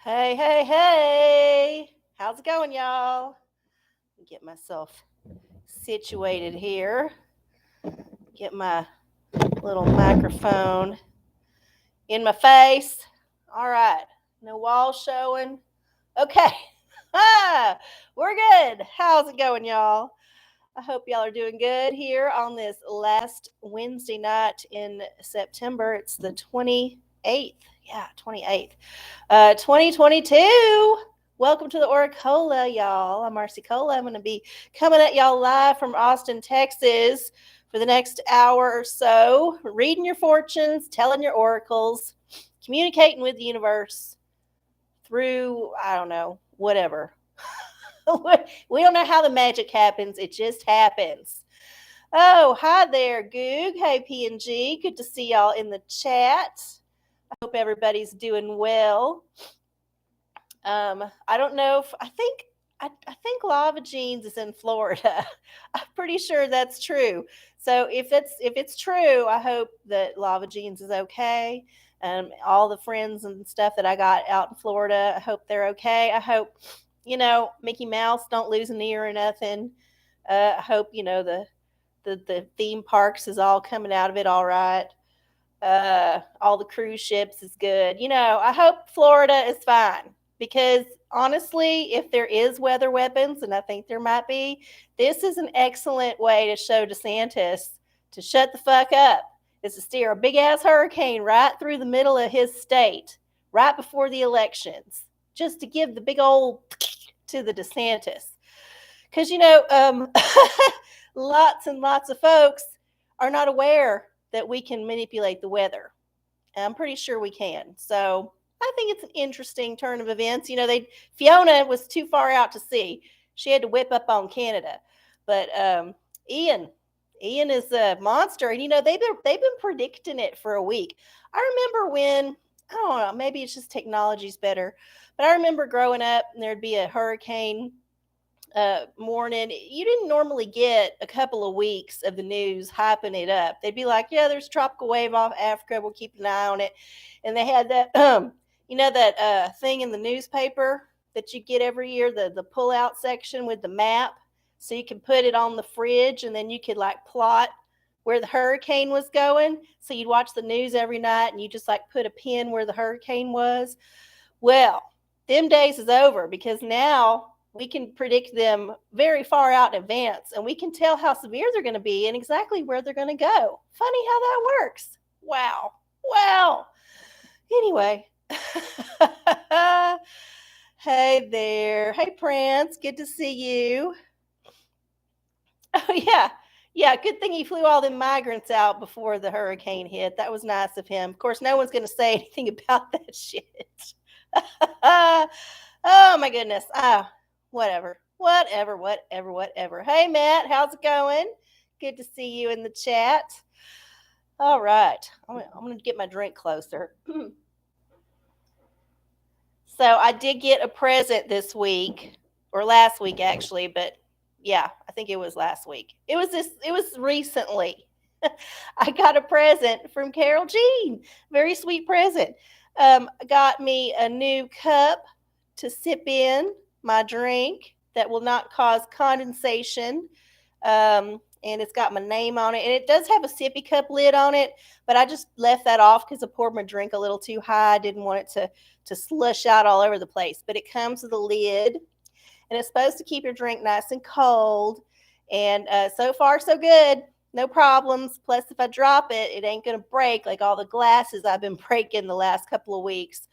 Hey, hey, hey. How's it going, y'all? Get myself situated here. Get my little microphone in my face. All right. No wall showing. Okay. We're good. How's it going, y'all? I hope y'all are doing good here on this last Wednesday night in September. It's the 28th. Yeah, 28th. 2022. Welcome to the OraCola, y'all. I'm Arcieoracola. I'm going to be coming at y'all live from Austin, Texas for the next hour or so, reading your fortunes, telling your oracles, communicating with the universe through, I don't know, whatever. We don't know how the magic happens. It just happens. Oh, hi there, Goog. Hey, P&G. Good to see y'all in the chat. I hope everybody's doing well. I don't know if I think Lava Jeans is in Florida. I'm pretty sure that's true. So if it's true, I hope that Lava Jeans is okay. All the friends and stuff that I got out in Florida, I hope they're okay. I hope Mickey Mouse don't lose an ear or nothing. I hope the theme parks is all coming out of it all right. All the cruise ships is good. I hope Florida is fine because honestly, if there is weather weapons, and I think there might be, this is an excellent way to show DeSantis to shut the fuck up. Is to steer a big ass hurricane right through the middle of his state right before the elections, just to give the big old to the DeSantis. Because lots and lots of folks are not aware that we can manipulate the weather. I'm pretty sure we can. So I think it's an interesting turn of events. Fiona was too far out to sea. She had to whip up on Canada. But Ian is a monster, and they've been predicting it for a week. I remember when, I don't know, maybe it's just technology's better, but I remember growing up and there'd be a hurricane morning. You didn't normally get a couple of weeks of the news hyping it up. They'd be like, yeah, there's a tropical wave off Africa, we'll keep an eye on it. And they had that that thing in the newspaper that you get every year, the pull out section with the map, so you can put it on the fridge and then you could like plot where the hurricane was going. So you'd watch the news every night and you just like put a pin where the hurricane was. Well, them days is over because now we can predict them very far out in advance, and we can tell how severe they're going to be and exactly where they're going to go. Funny how that works. Wow. Anyway. Hey there. Hey, Prince. Good to see you. Oh, yeah. Yeah, good thing he flew all them migrants out before the hurricane hit. That was nice of him. Of course, no one's going to say anything about that shit. Oh, my goodness. Whatever. Hey, Matt, how's it going? Good to see you in the chat. All right. I'm going to get my drink closer. So I did get a present this week, or last week actually, but yeah, I think it was last week. It was recently. I got a present from Carol Jean. Very sweet present. Got me a new cup to sip in my drink that will not cause condensation. And it's got my name on it. And it does have a sippy cup lid on it, but I just left that off because I poured my drink a little too high. I didn't want it to slush out all over the place. But it comes with a lid, and it's supposed to keep your drink nice and cold. And so far, so good. No problems. Plus, if I drop it, it ain't going to break like all the glasses I've been breaking the last couple of weeks.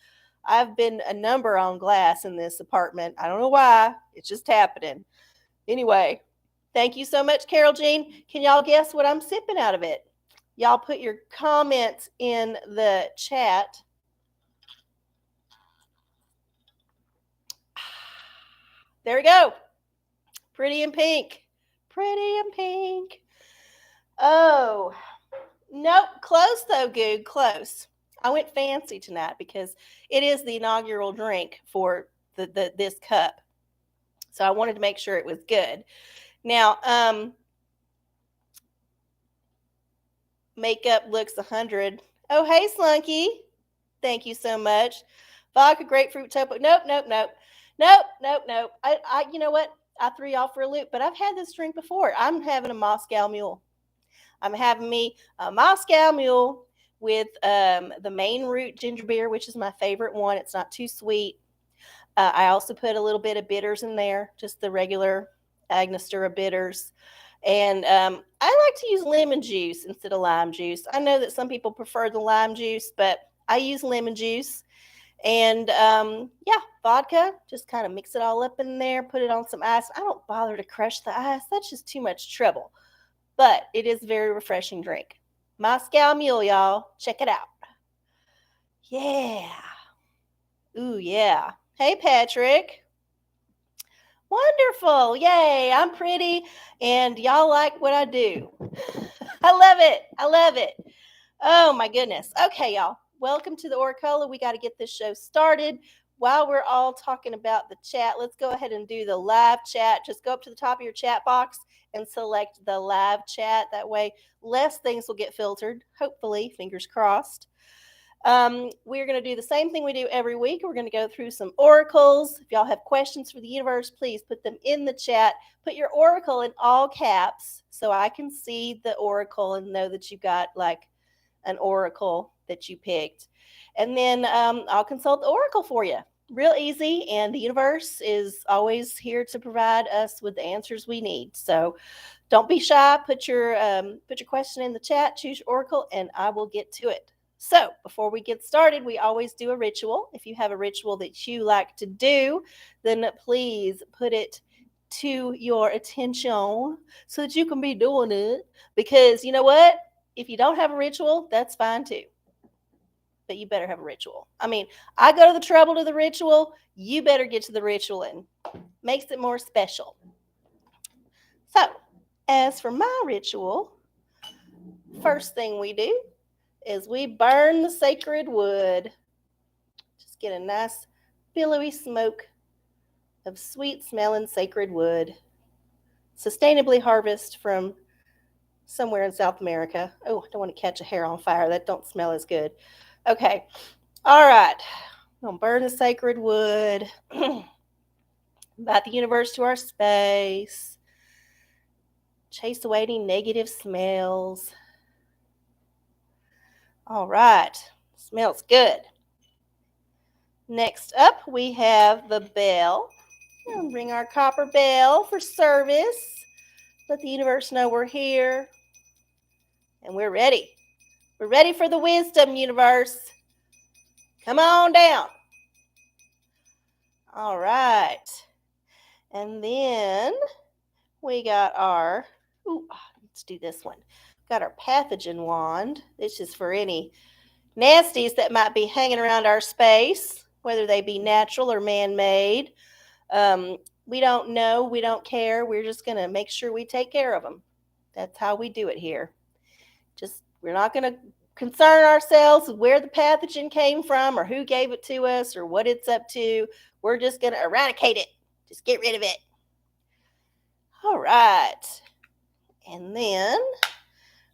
I've been a number on glass in this apartment. I don't know why. It's just happening. Anyway, thank you so much, Carol Jean. Can y'all guess what I'm sipping out of it? Y'all put your comments in the chat. There we go. Pretty in pink. Oh, nope. Close though, Goog. Close. I went fancy tonight because it is the inaugural drink for this cup. So I wanted to make sure it was good. Now, makeup looks 100. Oh, hey, Slunky. Thank you so much. Vodka, grapefruit, topo. Nope, nope, nope. Nope, nope, nope. You know what? I threw you off for a loop, but I've had this drink before. I'm having a Moscow Mule. I'm having me a Moscow Mule with the main root ginger beer, which is my favorite one. It's not too sweet. I also put a little bit of bitters in there, just the regular Angostura bitters. And I like to use lemon juice instead of lime juice. I know that some people prefer the lime juice, but I use lemon juice. And yeah, vodka, just kind of mix it all up in there, put it on some ice. I don't bother to crush the ice, that's just too much trouble. But it is a very refreshing drink. Moscow Mule, y'all. Check it out. Yeah. Ooh, yeah. Hey, Patrick. Wonderful. Yay. I'm pretty and y'all like what I do. I love it. I love it. Oh, my goodness. Okay, y'all. Welcome to the OraCola. We got to get this show started. While we're all talking about the chat, let's go ahead and do the live chat. Just go up to the top of your chat box and select the live chat. That way, less things will get filtered. Hopefully, fingers crossed. We're going to do the same thing we do every week. We're going to go through some oracles. If y'all have questions for the universe, please put them in the chat. Put your oracle in all caps so I can see the oracle and know that you got like an oracle that you picked. And then I'll consult the oracle for you. Real easy, and the universe is always here to provide us with the answers we need. So don't be shy. Put your question in the chat, choose your oracle, and I will get to it. So before we get started, we always do a ritual. If you have a ritual that you like to do, then please put it to your attention so that you can be doing it. Because you know what? If you don't have a ritual, that's fine too. But you better have a ritual. I mean, I go to the trouble to the ritual. You better get to the ritual and makes it more special. So, as for my ritual, first thing we do is we burn the sacred wood. Just get a nice billowy smoke of sweet smelling sacred wood. Sustainably harvested from somewhere in South America. Oh, I don't want to catch a hair on fire. That don't smell as good. Okay. All right. I'm going to burn the sacred wood. Invite the universe to our space. Chase away any negative smells. All right. Smells good. Next up, we have the bell. We'll ring our copper bell for service. Let the universe know we're here. And we're ready. We're ready for the wisdom, universe. Come on down. All right. And then we got our, let's do this one. Got our Pathogen Wand. This is for any nasties that might be hanging around our space, whether they be natural or man-made. We don't know. We don't care. We're just going to make sure we take care of them. That's how we do it here. We're not going to concern ourselves with where the pathogen came from or who gave it to us or what it's up to. We're just going to eradicate it. Just get rid of it. All right. And then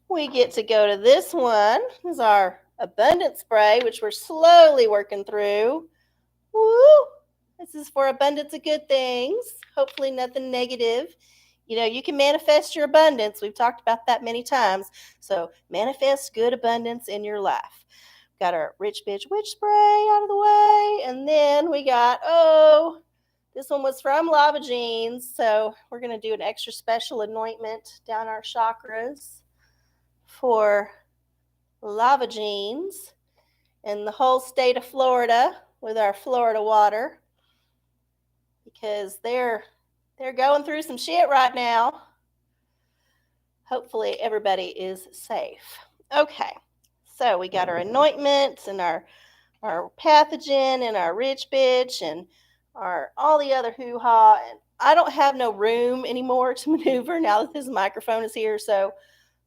we get to go to this one. This is our abundance spray, which we're slowly working through. Woo! This is for abundance of good things. Hopefully nothing negative. You know, you can manifest your abundance. We've talked about that many times. So manifest good abundance in your life. Got our Rich Bitch Witch Spray out of the way. And then we got, this one was from Lava Jeans. So we're going to do an extra special anointment down our chakras for Lava Jeans and the whole state of Florida with our Florida water. Because they're going through some shit right now. Hopefully everybody is safe. Okay, so we got our anointments and our pathogen and our rich bitch and our all the other hoo-ha. And I don't have no room anymore to maneuver now that this microphone is here. So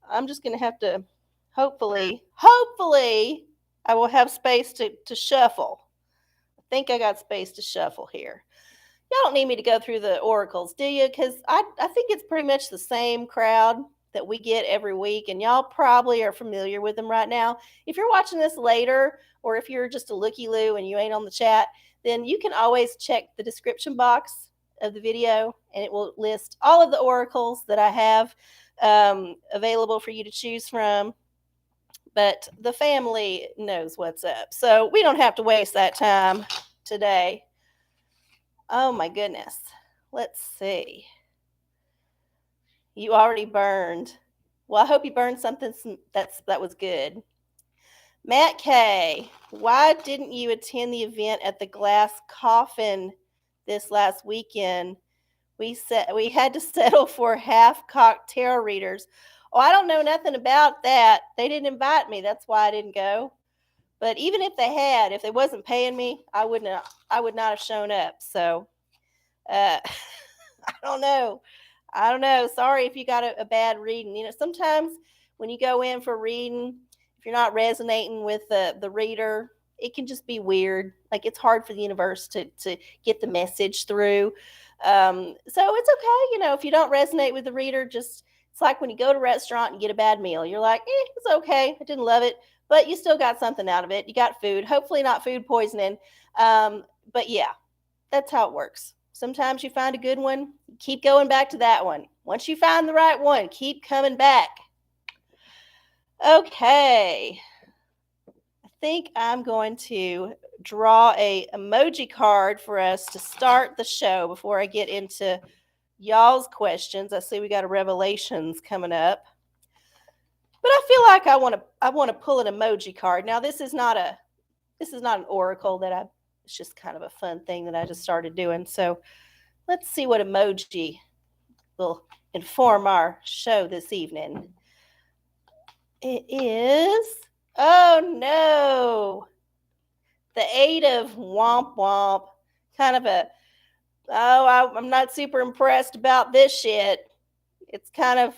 I'm just going to have to, hopefully, I will have space to shuffle. I think I got space to shuffle here. Y'all don't need me to go through the oracles, do you? Because I think it's pretty much the same crowd. that we get every week, and y'all probably are familiar with them right now. If you're watching this later, or if you're just a looky-loo and you ain't on the chat, then you can always check the description box of the video, and it will list all of the oracles that I have available for you to choose from. But the family knows what's up, so we don't have to waste that time today. Oh my goodness. Let's see. You already burned. Well, I hope you burned something that was good. Matt K, why didn't you attend the event at the Glass Coffin this last weekend? We had to settle for half-cocked tarot readers. Oh, I don't know nothing about that. They didn't invite me. That's why I didn't go. But even if they had, if they wasn't paying me, I would not have shown up. So I don't know. Sorry if you got a bad reading. You know, sometimes when you go in for reading, if you're not resonating with the reader, it can just be weird. Like, it's hard for the universe to get the message through. So it's okay. You know, if you don't resonate with the reader, just, it's like when you go to a restaurant and get a bad meal. You're like, it's okay. I didn't love it, but you still got something out of it. You got food, hopefully not food poisoning. But yeah, that's how it works. Sometimes you find a good one, keep going back to that one. Once you find the right one, keep coming back. Okay. I think I'm going to draw a emoji card for us to start the show before I get into y'all's questions. I see we got a Revelations coming up. But I feel like I want to pull an emoji card. Now, this is not an oracle it's just kind of a fun thing that I just started doing. So let's see what emoji will inform our show this evening. It is, oh no, the 8 of womp womp. Kind of I'm not super impressed about this shit. It's kind of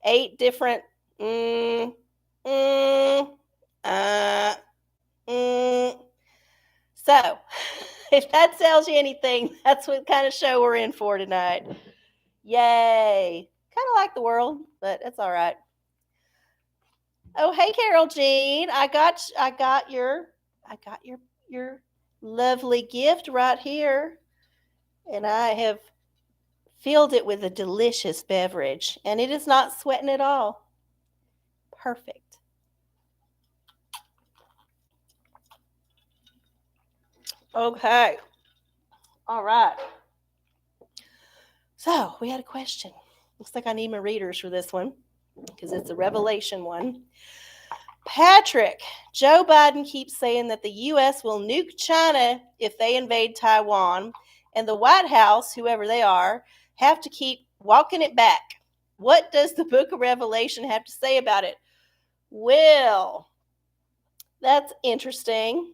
8 different, So, if that tells you anything, that's what kind of show we're in for tonight. Yay. Kind of like the world, but it's all right. Oh, hey, Carol Jean. I got your lovely gift right here. And I have filled it with a delicious beverage. And it is not sweating at all. Perfect. Okay. All right. So we had a question. Looks like I need my readers for this one because it's a Revelation one. Patrick, Joe Biden keeps saying that the U.S. will nuke China if they invade Taiwan, and the White House, whoever they are, have to keep walking it back. What does the book of Revelation have to say about it? Well, that's interesting.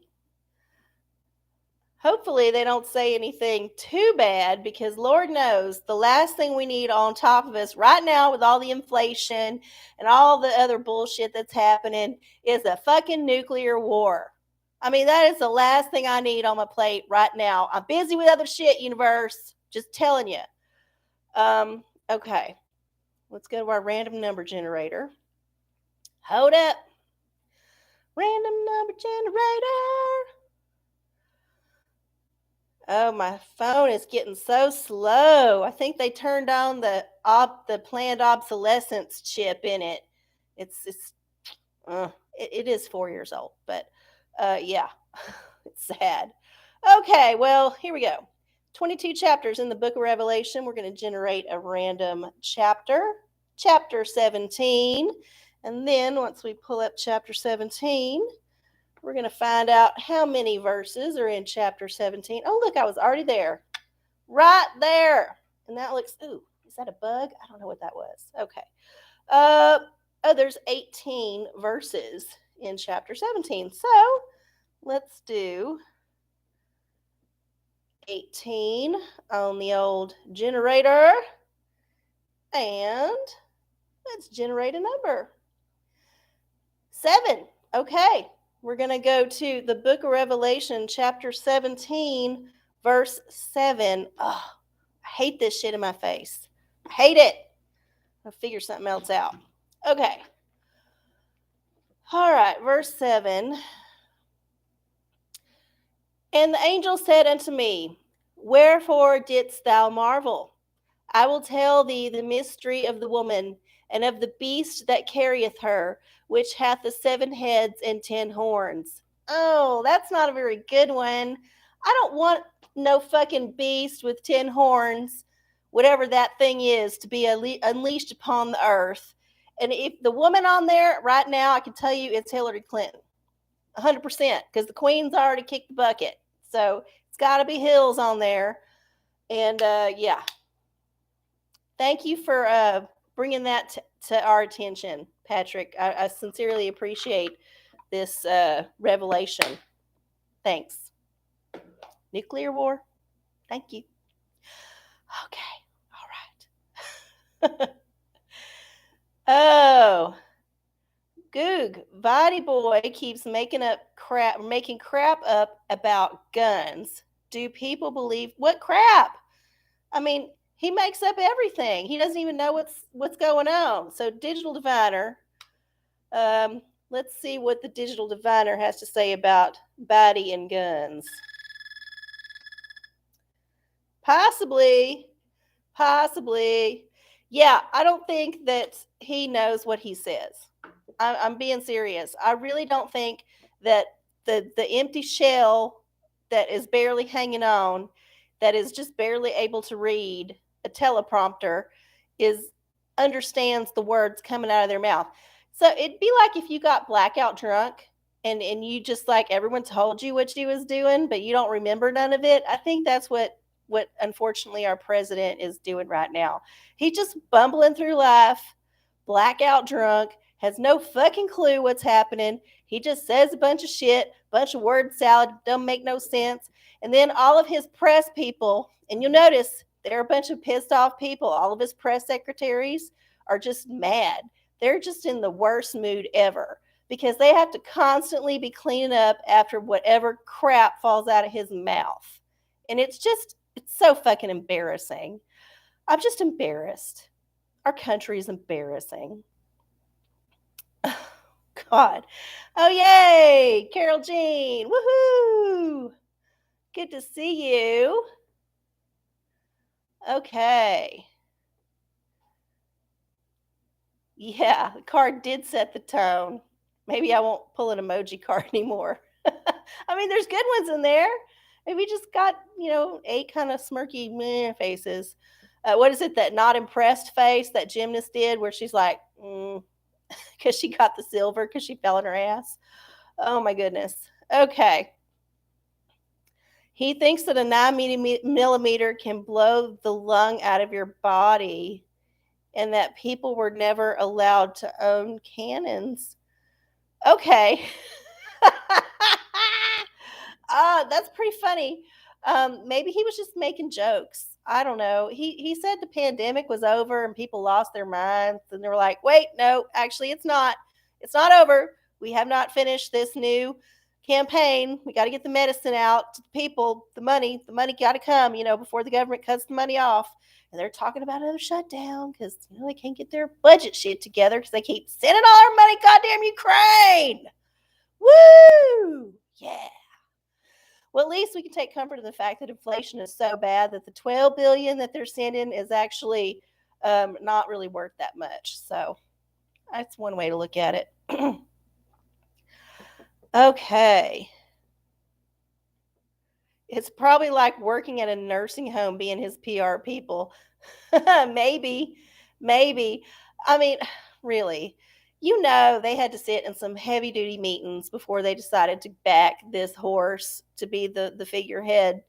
Hopefully they don't say anything too bad, because Lord knows the last thing we need on top of us right now with all the inflation and all the other bullshit that's happening is a fucking nuclear war. I mean, that is the last thing I need on my plate right now. I'm busy with other shit, universe. Just telling you. Okay. Let's go to our random number generator. Hold up. Random number generator. Oh, my phone is getting so slow. I think they turned on the planned obsolescence chip in it. It is 4 years old, but yeah, it's sad. Okay, well, here we go. 22 chapters in the book of Revelation. We're going to generate a random chapter 17. And then once we pull up chapter 17, we're going to find out how many verses are in chapter 17. Oh, look, I was already there. Right there. And that looks, ooh, is that a bug? I don't know what that was. Okay. There's 18 verses in chapter 17. So let's do 18 on the old generator. And let's generate a number. 7. Okay. We're going to go to the book of Revelation, chapter 17, verse 7. Oh, I hate this shit in my face. I hate it. I'll figure something else out. Okay. All right, verse 7. And the angel said unto me, wherefore didst thou marvel? I will tell thee the mystery of the woman and of the beast that carrieth her, which hath the 7 heads and 10 horns. Oh, that's not a very good one. I don't want no fucking beast with 10 horns, whatever that thing is, to be unleashed upon the earth. And if the woman on there right now, I can tell you it's Hillary Clinton. 100%, because the queen's already kicked the bucket. So it's got to be Hills on there. And yeah, thank you for bringing that to our attention, Patrick. I sincerely appreciate this revelation. Thanks. Nuclear war? Thank you. Okay. All right. Oh. Goog, Vadi boy keeps making crap up about guns. Do people believe what crap? I mean, he makes up everything. He doesn't even know what's going on. So, digital diviner. Let's see what the digital diviner has to say about Vadi and guns. Possibly. Yeah, I don't think that he knows what he says. I'm being serious. I really don't think that the empty shell that is barely hanging on, that is just barely able to read a teleprompter, understands the words coming out of their mouth. So it'd be like if you got blackout drunk and you just, like, everyone told you what you was doing, but you don't remember none of it. I think that's what unfortunately our president is doing right now. He's just bumbling through life, blackout drunk, has no fucking clue what's happening. He just says a bunch of shit, bunch of word salad, don't make no sense. And then all of his press people, and you'll notice they're a bunch of pissed off people. All of his press secretaries are just mad. They're just in the worst mood ever because they have to constantly be cleaning up after whatever crap falls out of his mouth. And it's so fucking embarrassing. I'm just embarrassed. Our country is embarrassing. Oh, God. Oh, yay. Carol Jean. Woohoo. Good to see you. Okay. Yeah, the card did set the tone. Maybe I won't pull an emoji card anymore. I mean, there's good ones in there. Maybe just got, 8 kind of smirky meh faces. What is it, that not impressed face that gymnast did where she's like, because she got the silver because she fell on her ass? Oh, my goodness. Okay. He thinks that a 9 millimeter can blow the lung out of your body and that people were never allowed to own cannons. Okay. That's pretty funny. Maybe he was just making jokes. I don't know. He said the pandemic was over and people lost their minds, and they were like, wait, no, actually it's not. It's not over. We have not finished this new campaign. We got to get the medicine out to the people. The money got to come, before the government cuts the money off. And they're talking about another shutdown because they can't get their budget shit together because they keep sending all our money, goddamn Ukraine. Woo! Yeah. Well, at least we can take comfort in the fact that inflation is so bad that the $12 billion that they're sending is actually not really worth that much. So that's one way to look at it. Okay. It's probably like working at a nursing home being his PR people. Maybe. I mean, really. They had to sit in some heavy duty meetings before they decided to back this horse to be the figurehead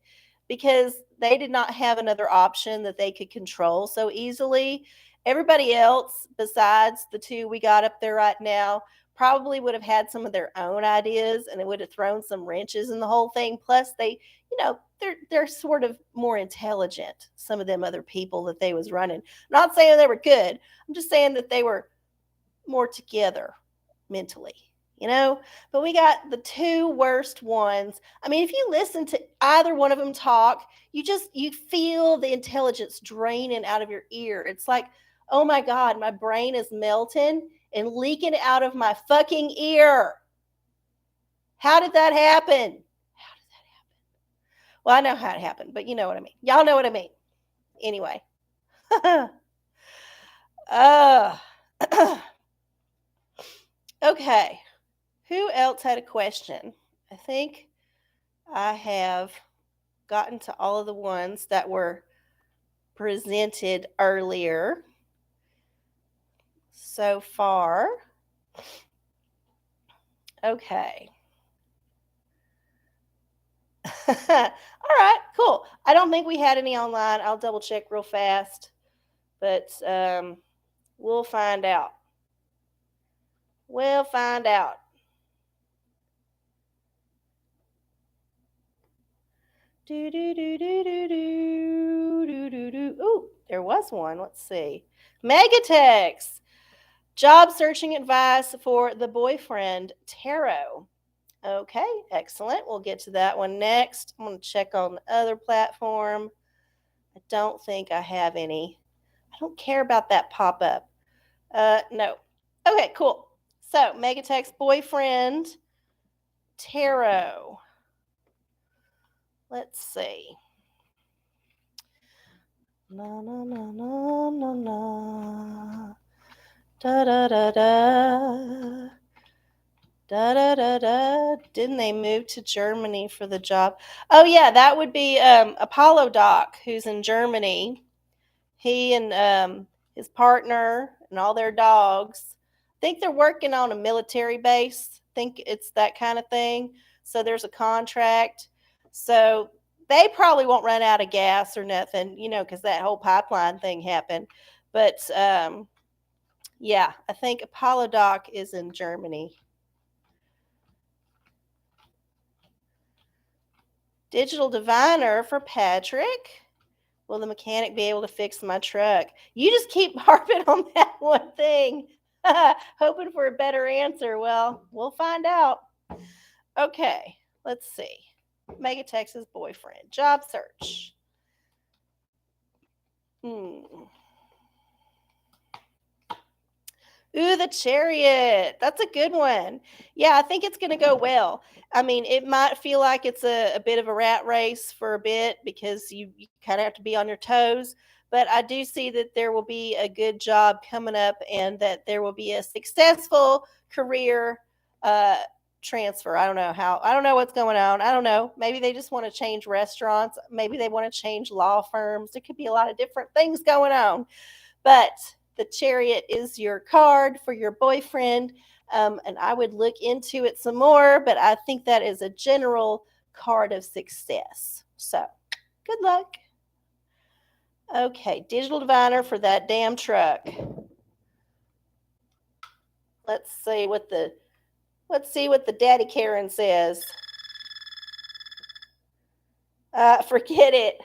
because they did not have another option that they could control so easily. Everybody else, besides the 2 we got up there right now, probably would have had some of their own ideas and it would have thrown some wrenches in the whole thing. Plus, they're sort of more intelligent, some of them other people that they was running. I'm not saying they were good. I'm just saying that they were more together mentally, but we got the 2 worst ones. I mean, if you listen to either one of them talk, you feel the intelligence draining out of your ear. It's like, oh my God, my brain is melting and leaking out of my fucking ear. How did that happen? Well, I know how it happened, but you know what I mean. Y'all know what I mean. Anyway. Okay. Who else had a question? I think I have gotten to all of the ones that were presented earlier so far. Okay. All right, cool. I don't think we had any online. I'll double check real fast, but we'll find out. We'll find out. Do do do do do do do do do. Ooh, there was one. Let's see. Megatex. Job searching advice for the boyfriend tarot. Okay, excellent. We'll get to that one next. I'm going to check on the other platform. I don't think I have any. I don't care about that pop up. No. Okay, cool. So, Megatex boyfriend tarot. Let's see. Na na na na na na. Da da da da. Da da da da. Didn't they move to Germany for the job? Oh yeah, that would be Apollo Doc, who's in Germany. He and his partner and all their dogs. I think they're working on a military base. I think it's that kind of thing. So there's a contract. So they probably won't run out of gas or nothing, because that whole pipeline thing happened. But yeah, I think Apollo Doc is in Germany. Digital diviner for Patrick. Will the mechanic be able to fix my truck? You just keep harping on that one thing, hoping for a better answer. Well, we'll find out. Okay, let's see. Megatex's boyfriend. Job search. Ooh, the Chariot. That's a good one. Yeah, I think it's going to go well. I mean, it might feel like it's a bit of a rat race for a bit because you kind of have to be on your toes. But I do see that there will be a good job coming up and that there will be a successful career transfer. I don't know how. I don't know what's going on. I don't know. Maybe they just want to change restaurants. Maybe they want to change law firms. There could be a lot of different things going on. But the Chariot is your card for your boyfriend. And I would look into it some more, but I think that is a general card of success. So good luck. Okay, digital diviner for that damn truck. Let's see what the Daddy Karen says. Forget it.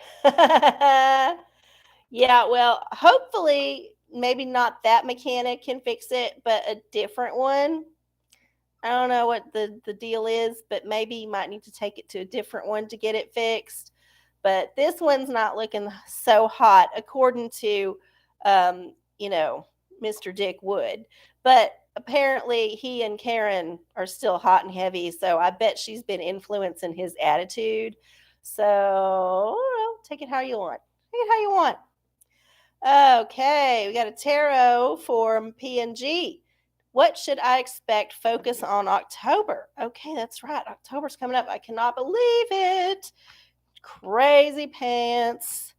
Yeah, well, hopefully maybe not that mechanic can fix it, but a different one. I don't know what the deal is, but maybe you might need to take it to a different one to get it fixed. But this one's not looking so hot, according to, Mr. Dick Wood. But apparently he and Karen are still hot and heavy, so I bet she's been influencing his attitude. So, take it how you want. Take it how you want. Okay, we got a tarot from PNG. What should I expect? Focus on October. Okay, that's right. October's coming up. I cannot believe it. Crazy pants.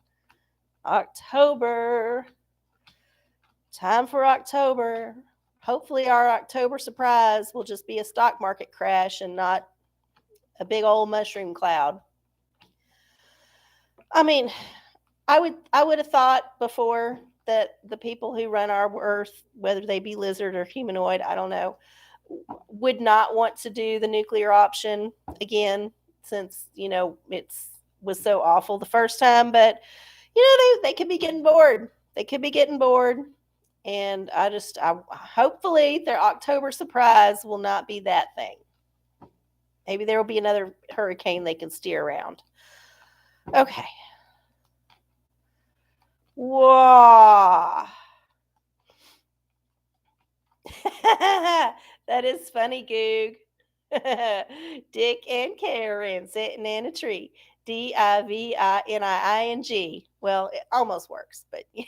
October. Time for October. Hopefully our October surprise will just be a stock market crash and not a big old mushroom cloud. I mean, I would have thought before that the people who run our Earth, whether they be lizard or humanoid, I don't know, would not want to do the nuclear option again, since it was so awful the first time. But they could be getting bored. They could be getting bored, and I hopefully their October surprise will not be that thing. Maybe there will be another hurricane they can steer around. Okay. Whoa. That is funny, Goog. Dick and Karen sitting in a tree. Divining. Well, it almost works, but it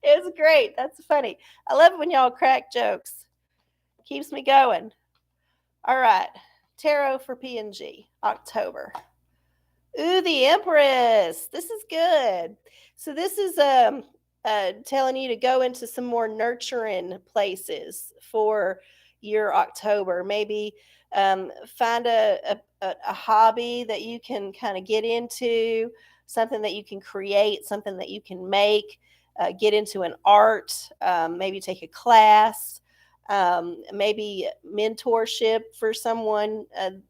was great. That's funny. I love it when y'all crack jokes. Keeps me going. All right. Tarot for PNG, October. Ooh, the Empress. This is good. So this is telling you to go into some more nurturing places for your October. Maybe find a hobby that you can kind of get into, something that you can create, something that you can make. Get into an art. Maybe take a class. Maybe mentorship for someone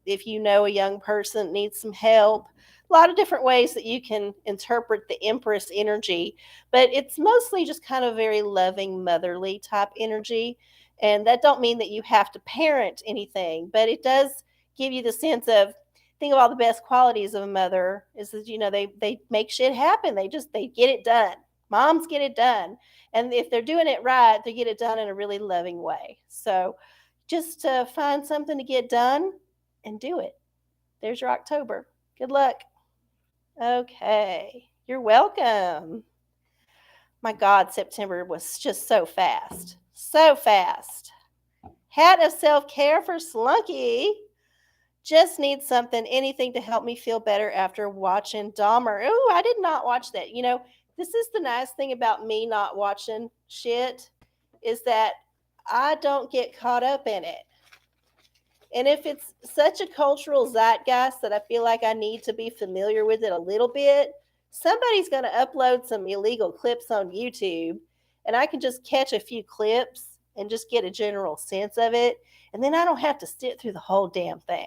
if you know a young person that needs some help. A lot of different ways that you can interpret the Empress energy, but it's mostly just kind of very loving, motherly type energy. And that don't mean that you have to parent anything, but it does give you the sense of, think of all the best qualities of a mother is that, they make shit happen. They get it done. Moms get it done. And if they're doing it right, they get it done in a really loving way. So just find something to get done and do it. There's your October. Good luck. Okay. You're welcome. My God, September was just so fast. So fast. Hat of self-care for Slunky. Just need something, anything to help me feel better after watching Dahmer. Ooh, I did not watch that. This is the nice thing about me not watching shit is that I don't get caught up in it. And if it's such a cultural zeitgeist that I feel like I need to be familiar with it a little bit, somebody's going to upload some illegal clips on YouTube, and I can just catch a few clips and just get a general sense of it. And then I don't have to sit through the whole damn thing,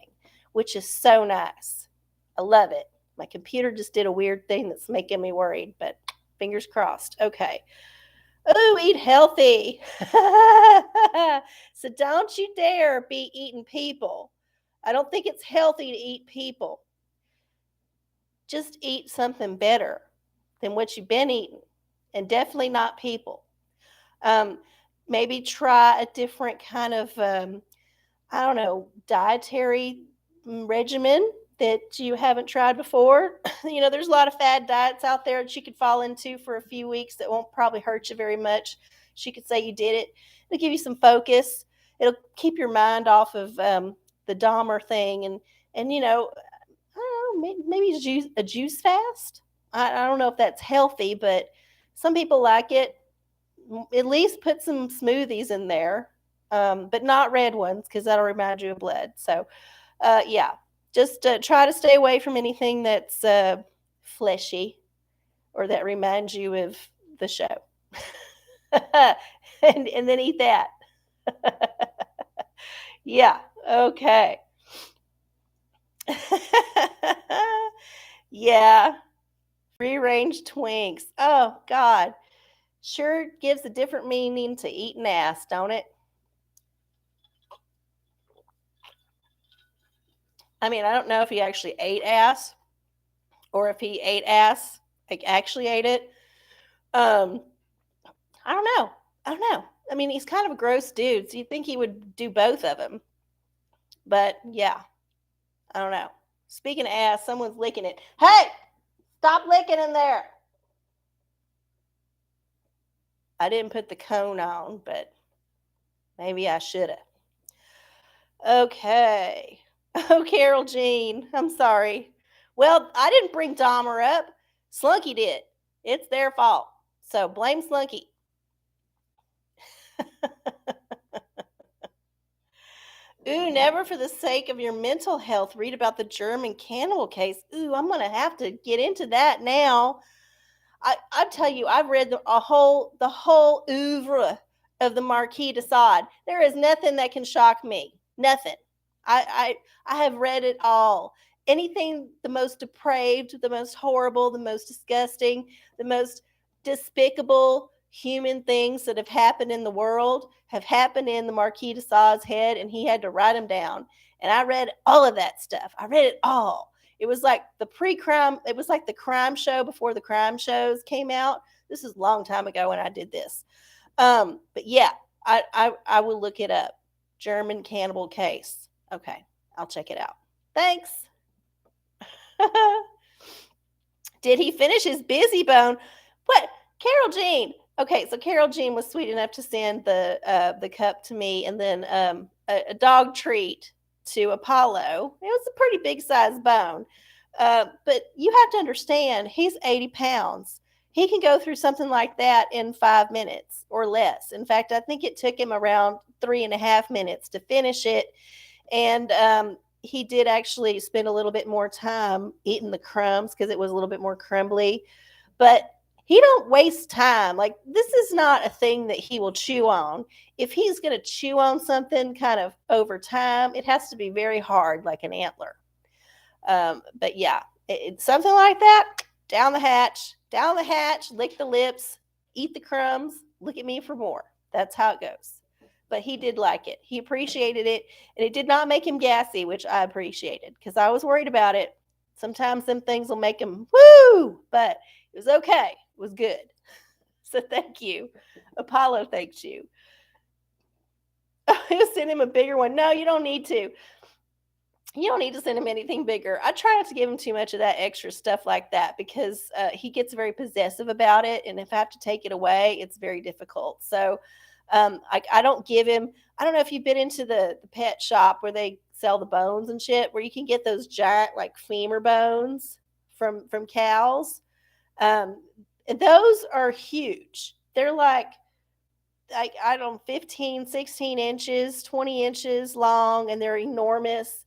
which is so nice. I love it. My computer just did a weird thing that's making me worried, but fingers crossed. Okay. Oh, eat healthy. So don't you dare be eating people. I don't think it's healthy to eat people. Just eat something better than what you've been eating, and definitely not people. Maybe try a different kind of, I don't know, dietary regimen that you haven't tried before. There's a lot of fad diets out there that you could fall into for a few weeks that won't probably hurt you very much. She could say you did it. It'll give you some focus. It'll keep your mind off of the Dahmer thing, and I don't know, maybe a juice fast. I don't know if that's healthy, but some people like it. At least put some smoothies in there, but not red ones because that'll remind you of blood. So, yeah, just try to stay away from anything that's fleshy or that reminds you of the show. and then eat that. Yeah, okay. Yeah, free range twinks. Oh, God. Sure gives a different meaning to eating ass, don't it? I mean, I don't know if he actually ate ass or if he ate ass, like actually ate it. Um, I don't know. I don't know. I mean, he's kind of a gross dude, so you'd think he would do both of them. But yeah, I don't know. Speaking of ass, someone's licking it. Hey, stop licking in there. I didn't put the cone on, but maybe I should have. Okay. Oh, Carol Jean, I'm sorry. Well, I didn't bring Dahmer up. Slunky did. It's their fault. So blame Slunky. Ooh, never for the sake of your mental health read about the German cannibal case. Ooh, I'm going to have to get into that now. I tell you, I've read the whole oeuvre of the Marquis de Sade. There is nothing that can shock me. Nothing. I have read it all. Anything the most depraved, the most horrible, the most disgusting, the most despicable human things that have happened in the world have happened in the Marquis de Sade's head, and he had to write them down. And I read all of that stuff. I read it all. It was like the pre-crime, it was like the crime show before the crime shows came out. This is a long time ago when I did this. But yeah, I will look it up. German cannibal case. Okay, I'll check it out. Thanks. Did he finish his busy bone? What? Carol Jean. Okay, so Carol Jean was sweet enough to send the cup to me, and then a dog treat to Apollo. It was a pretty big size bone. But you have to understand, he's 80 pounds. He can go through something like that in 5 minutes or less. In fact, I think it took him around 3.5 minutes to finish it. And he did actually spend a little bit more time eating the crumbs because it was a little bit more crumbly. But he don't waste time. Like, this is not a thing that he will chew on. If he's going to chew on something kind of over time, it has to be very hard, like an antler. But yeah, it's something like that. Down the hatch, lick the lips, eat the crumbs, look at me for more. That's how it goes. But he did like it. He appreciated it, and it did not make him gassy, which I appreciated because I was worried about it. Sometimes them things will make him woo, but it was okay. It was good. So thank you. Apollo thanks you. He'll send him a bigger one. No, you don't need to. You don't need to send him anything bigger. I try not to give him too much of that extra stuff like that because he gets very possessive about it. And if I have to take it away, it's very difficult. So I don't give him, I don't know if you've been into the pet shop where they sell the bones and shit, where you can get those giant like femur bones from cows. And those are huge. They're like I don't know, 15, 16 inches, 20 inches long, and they're enormous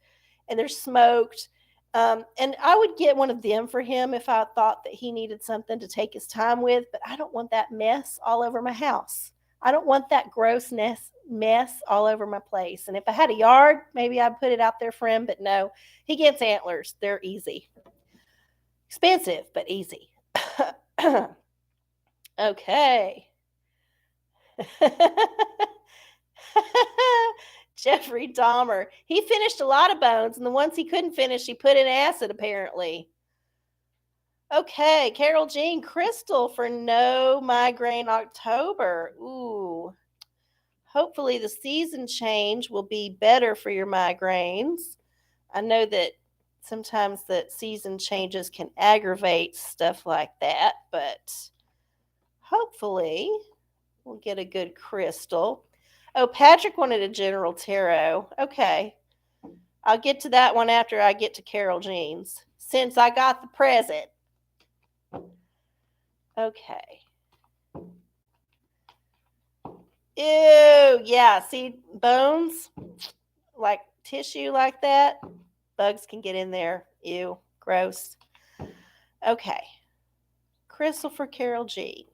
and they're smoked. And I would get one of them for him if I thought that he needed something to take his time with, but I don't want that mess all over my house. I don't want that gross mess all over my place. And if I had a yard, maybe I'd put it out there for him, but no, he gets antlers. They're easy. Expensive, but easy. Okay. Jeffrey Dahmer. He finished a lot of bones, and the ones he couldn't finish, he put in acid, apparently. Okay, Carol Jean Crystal for No Migraine October. Ooh. Hopefully the season change will be better for your migraines. I know that sometimes the season changes can aggravate stuff like that, but hopefully we'll get a good crystal. Oh, Patrick wanted a general tarot. Okay. I'll get to that one after I get to Carol Jean's, since I got the present. Okay. Ew, yeah, see, bones, like tissue like that, bugs can get in there. Ew, gross. Okay. Crystal for Carol Jean.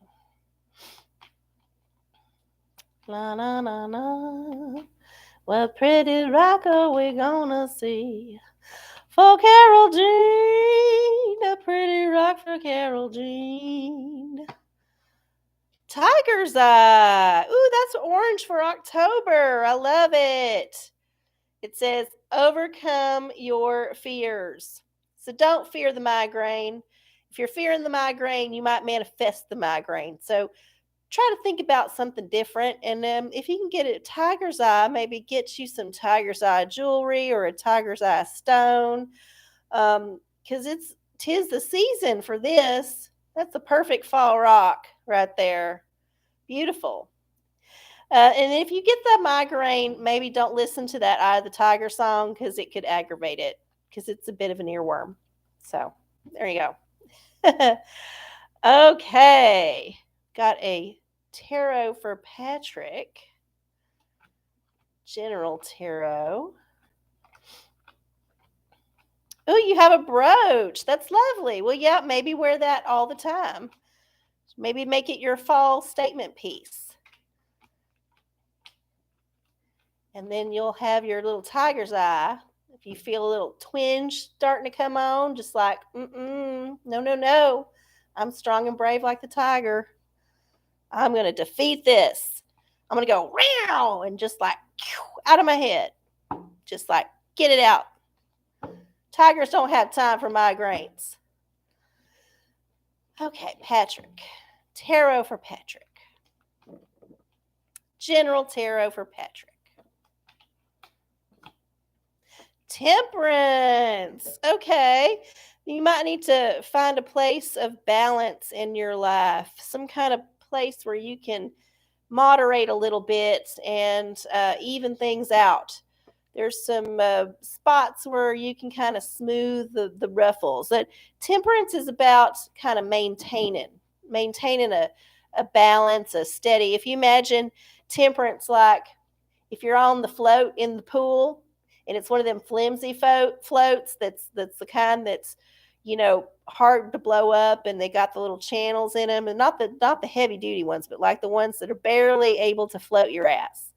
La la la la. What pretty rock are we gonna see for Carol Jean? A pretty rock for Carol Jean. Tiger's Eye. Ooh, that's orange for October. I love it. It says, overcome your fears. So don't fear the migraine. If you're fearing the migraine, you might manifest the migraine. So try to think about something different. And if you can get a tiger's eye, maybe get you some tiger's eye jewelry or a tiger's eye stone. Because tis the season for this. That's a perfect fall rock right there. Beautiful. And if you get that migraine, maybe don't listen to that Eye of the Tiger song because it could aggravate it because it's a bit of an earworm. So there you go. Okay. Got a tarot for Patrick. General tarot. Oh, you have a brooch. That's lovely. Well, yeah, maybe wear that all the time. Maybe make it your fall statement piece. And then you'll have your little tiger's eye. If you feel a little twinge starting to come on, just like, no. I'm strong and brave like the tiger. I'm going to defeat this. I'm going to go row and just like out of my head. Just like get it out. Tigers don't have time for migraines. Okay, Patrick. Tarot for Patrick. General tarot for Patrick. Temperance. Okay. You might need to find a place of balance in your life, some kind of place where you can moderate a little bit and even things out. There's some spots where you can kind of smooth the ruffles. That temperance is about kind of maintaining a balance, a steady. If you imagine temperance like if you're on the float in the pool and it's one of them flimsy floats that's the kind that's hard to blow up and they got the little channels in them and not the heavy duty ones but like the ones that are barely able to float your ass.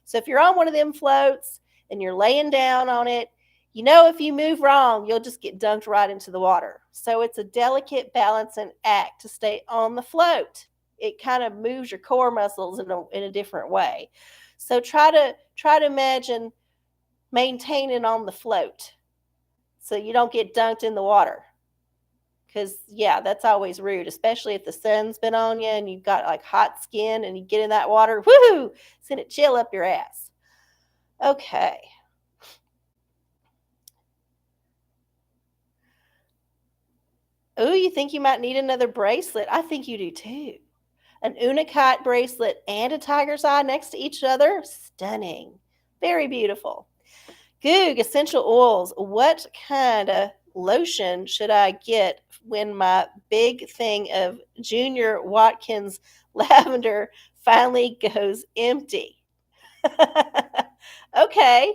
So if you're on one of them floats and you're laying down on it, if you move wrong you'll just get dunked right into the water. So it's a delicate balancing act to stay on the float. It kind of moves your core muscles in a different way. So try to imagine maintaining on the float so you don't get dunked in the water. Because, yeah, that's always rude, especially if the sun's been on you and you've got like hot skin and you get in that water, woohoo, send it chill up your ass. Okay. Oh, you think you might need another bracelet? I think you do too. An Untitled bracelet and a tiger's eye next to each other? Stunning. Very beautiful. Goog, essential oils. What kind of lotion should I get when my big thing of Junior Watkins lavender finally goes empty? Okay.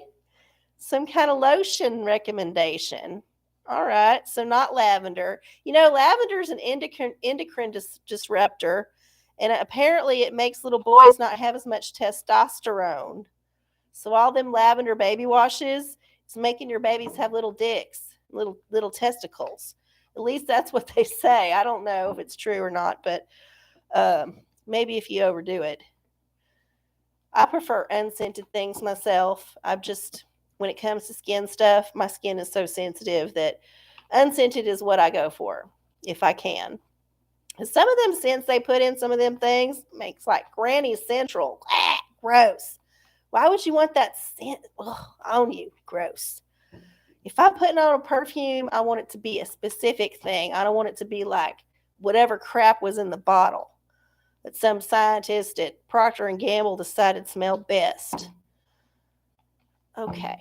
Some kind of lotion recommendation. All right. So not lavender. Lavender is an endocrine disruptor. And apparently it makes little boys not have as much testosterone. So all them lavender baby washes, it's making your babies have little dicks, little testicles. At least that's what they say. I don't know if it's true or not, but maybe if you overdo it. I prefer unscented things myself. When it comes to skin stuff, my skin is so sensitive that unscented is what I go for if I can. Some of them scents they put in some of them things makes like Granny Central. Gross. Why would you want that scent on you? Gross. If I'm putting on a perfume, I want it to be a specific thing. I don't want it to be like whatever crap was in the bottle that some scientist at Procter & Gamble decided smelled best. Okay.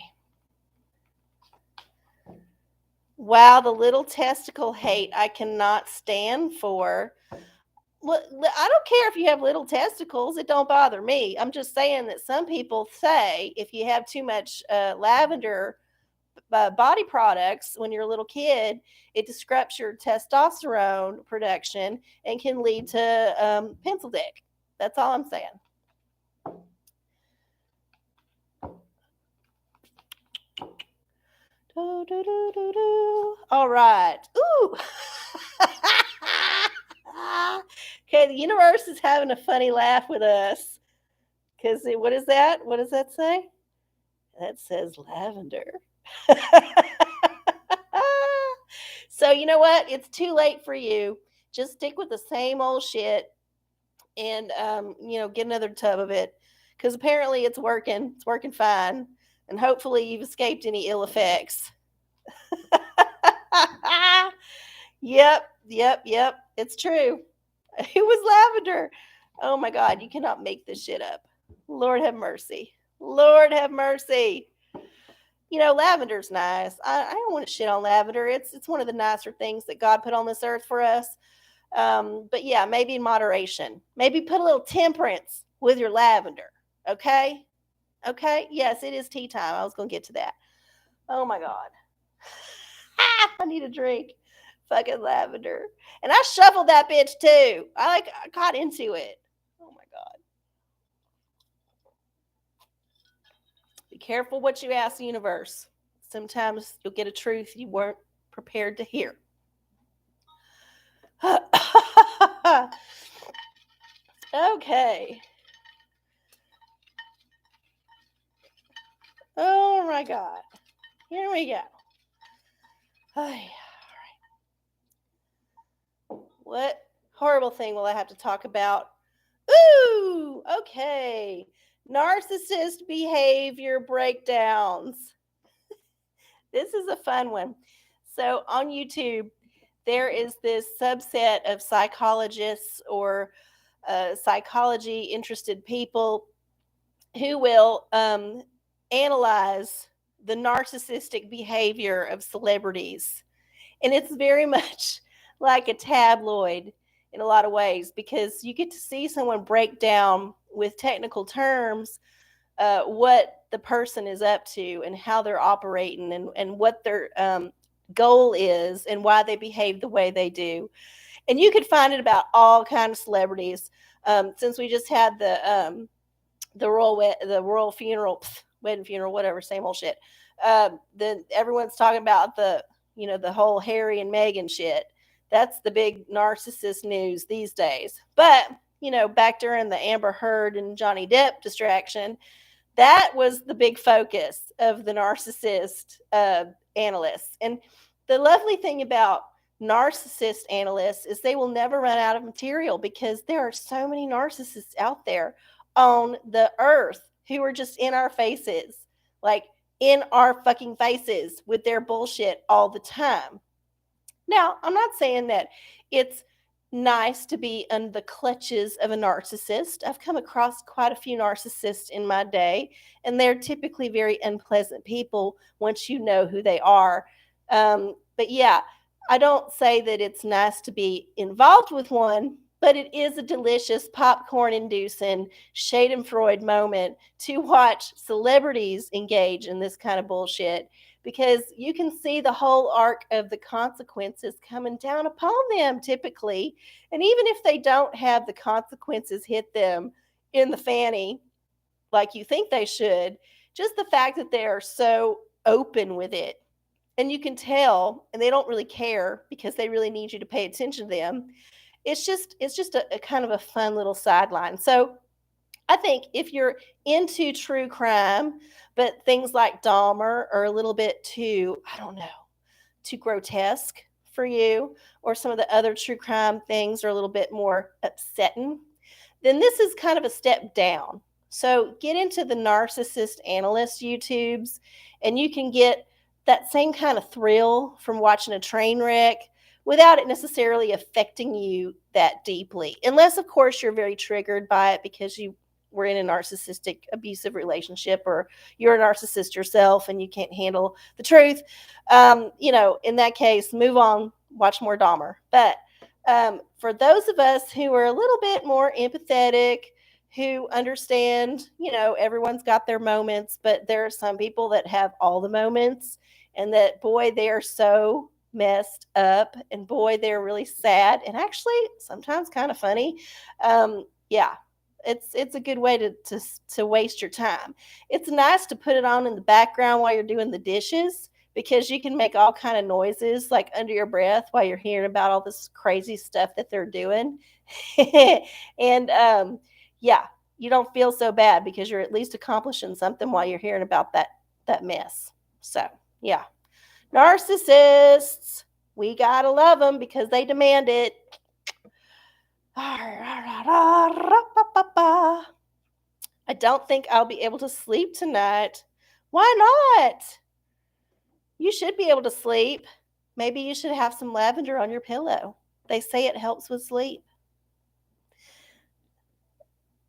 Wow, the little testicle hate I cannot stand for. Well, I don't care if you have little testicles. It don't bother me. I'm just saying that some people say if you have too much lavender body products when you're a little kid, it disrupts your testosterone production and can lead to pencil dick. That's all I'm saying. Do, do, do, do, do. All right. Ooh. Okay, the universe is having a funny laugh with us. Because what is that? What does that say? That says lavender. So you know what? It's too late for you. Just stick with the same old shit and get another tub of it. Because apparently it's working. It's working fine. And hopefully you've escaped any ill effects. Yep. It's true. It was lavender. Oh my God, you cannot make this shit up. Lord have mercy. Lord have mercy. Lavender's nice. I don't want to shit on lavender. It's one of the nicer things that God put on this earth for us. But yeah, maybe in moderation. Maybe put a little temperance with your lavender. Okay? Okay? Yes, it is tea time. I was going to get to that. Oh my God. I need a drink. Fucking lavender. And I shuffled that bitch too. I got into it. Oh my God. Be careful what you ask the universe. Sometimes you'll get a truth you weren't prepared to hear. Okay. Oh my God. Here we go. All right. What horrible thing will I have to talk about? Ooh, okay. Narcissist behavior breakdowns. This is a fun one. So on YouTube, there is this subset of psychologists or psychology interested people who will analyze the narcissistic behavior of celebrities. And it's very much like a tabloid in a lot of ways because you get to see someone break down with technical terms what the person is up to and how they're operating and what their goal is and why they behave the way they do. And you could find it about all kinds of celebrities. Since we just had the royal funeral, wedding funeral, whatever, same old shit. Then everyone's talking about the whole Harry and Meghan shit. That's the big narcissist news these days. But back during the Amber Heard and Johnny Depp distraction, that was the big focus of the narcissist analysts. And the lovely thing about narcissist analysts is they will never run out of material because there are so many narcissists out there on the earth who are just in our faces, like in our fucking faces with their bullshit all the time. Now, I'm not saying that it's nice to be in the clutches of a narcissist. I've come across quite a few narcissists in my day, and they're typically very unpleasant people once you know who they are. But yeah, I don't say that it's nice to be involved with one, but it is a delicious popcorn inducing Schadenfreude moment to watch celebrities engage in this kind of bullshit because you can see the whole arc of the consequences coming down upon them typically. And even if they don't have the consequences hit them in the fanny like you think they should, just the fact that they are so open with it and you can tell and they don't really care because they really need you to pay attention to them. It's just a kind of a fun little sideline. So I think if you're into true crime, but things like Dahmer are a little bit too, I don't know, too grotesque for you, or some of the other true crime things are a little bit more upsetting, then this is kind of a step down. So get into the narcissist analyst YouTubes, and you can get that same kind of thrill from watching a train wreck without it necessarily affecting you that deeply. Unless, of course, you're very triggered by it because you were in a narcissistic abusive relationship or you're a narcissist yourself and you can't handle the truth. In that case, move on, watch more Dahmer. But for those of us who are a little bit more empathetic, who understand, everyone's got their moments, but there are some people that have all the moments and that, boy, they are so messed up and boy, they're really sad and actually sometimes kind of funny. Yeah, it's a good way to waste your time. It's nice to put it on in the background while you're doing the dishes because you can make all kind of noises like under your breath while you're hearing about all this crazy stuff that they're doing. And yeah, you don't feel so bad because you're at least accomplishing something while you're hearing about that mess. So yeah, narcissists, we gotta love them because they demand it. I don't think I'll be able to sleep tonight. Why not? You should be able to sleep. Maybe you should have some lavender on your pillow. They say it helps with sleep.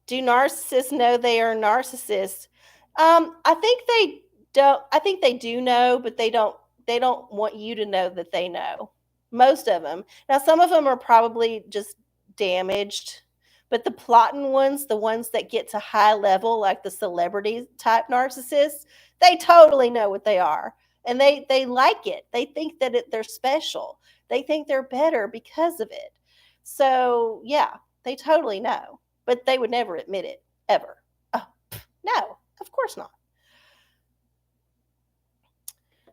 Do narcissists know they are narcissists? I think they don't. I think they do know, but they don't. They don't want you to know that they know. Most of them. Now, some of them are probably just damaged, but the plotting ones, the ones that get to high level, like the celebrity type narcissists, they totally know what they are, and they like it. They think that they're special. They think they're better because of it. So yeah, they totally know, but they would never admit it ever. Oh, no, of course not.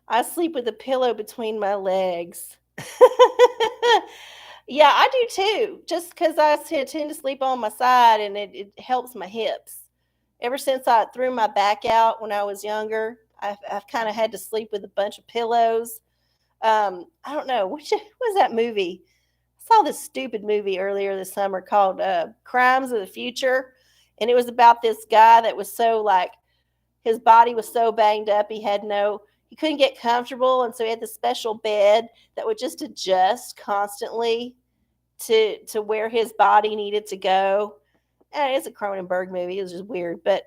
I sleep with a pillow between my legs. Yeah, I do too. Just because I tend to sleep on my side and it helps my hips. Ever since I threw my back out when I was younger, I've kind of had to sleep with a bunch of pillows. I don't know. What was that movie? I saw this stupid movie earlier this summer called Crimes of the Future. And it was about this guy that was so like, his body was so banged up, he couldn't get comfortable. And so he had this special bed that would just adjust constantly to where his body needed to go. And it's a Cronenberg movie. It was just weird, but